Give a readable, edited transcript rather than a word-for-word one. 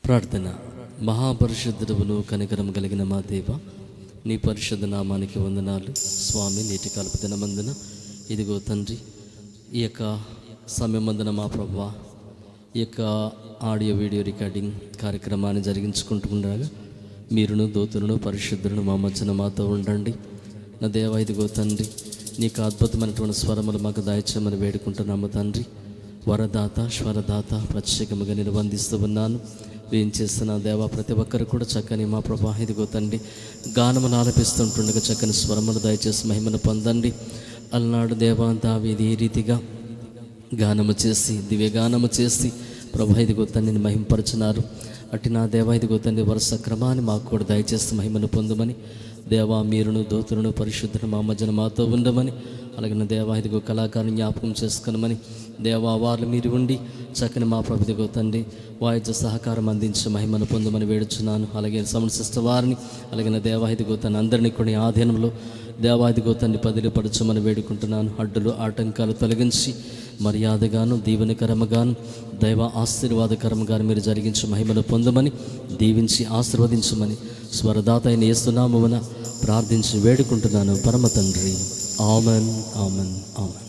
ప్రార్థన. మహాపరిశుద్ధుడవును కనికరం కలిగిన మా దేవ, నీ పరిశుద్ధ నామానికి వందనాలు స్వామి. నీటి కలుపు దినమందున ఇదిగో తండ్రి, ఈ యొక్క సమయమందున మా ప్రభువా, ఈ యొక్క ఆడియో వీడియో రికార్డింగ్ కార్యక్రమాన్ని జరిగించుకుంటూ ఉండగా మీరును దూతులను పరిశుద్ధులను మా మధ్యన మాతో ఉండండి. నా దేవ, ఇదిగో తండ్రి, నీకు అద్భుతమైనటువంటి స్వరములు మాకు దయచేయమని వేడుకుంటున్నాము తండ్రి. వరదాత స్వరదాత ప్రత్యేకముగా నిర్బంధిస్తూ ఉన్నాను. ఏం చేస్తున్నా దేవా, ప్రతి ఒక్కరు కూడా చక్కని మా ప్రభా ఇదిగో తండ్రి గానములు ఆలపిస్తుంటుండగా చక్కని స్వరములు దయచేసి మహిమను పొందండి. అలనాడు దేవా దావీదు ఈ రీతిగా గానము చేసి దివ్యగానము చేసి ప్రభా ఇదిగో తండ్రిని మహింపరచున్నారు. అట్టి నా దేవా ఇదిగో తండ్రి వరుస క్రమాన్ని మాకు కూడా దయచేసి మహిమను పొందమని దేవా, మీరును దూతులను పరిశుద్ధులను మా మధ్యన మాతో ఉండమని, అలాగే నా దేవా ఇదిగో కళాకారుని జ్ఞాపకం చేసుకునమని దేవా, వాళ్ళు మీరు ఉండి చక్కని మా ప్రభు ఇదిగో తండ్రి వాయిద్య సహకారం అందించి మహిమను పొందమని వేడుచున్నాను. అలాగే సమర్శిష్ట వారిని, అలాగే నా దేవా ఇదిగో తండ్రి అందరినీ కొన్ని ఆధీనంలో దేవా ఇదిగో తండ్రి పదిలిపరచమని వేడుకుంటున్నాను. అడ్డులు ఆటంకాలు తొలగించి మర్యాదగాను దీవెనకరముగాను దైవ ఆశీర్వాదకరముగాను మీరు జరిగించి మహిమను పొందమని దీవించి ఆశీర్వదించమని స్వరదాత అయిన యేసునామమున ప్రార్థించి వేడుకుంటున్నాను పరమ తండ్రి. Amen, amen, amen.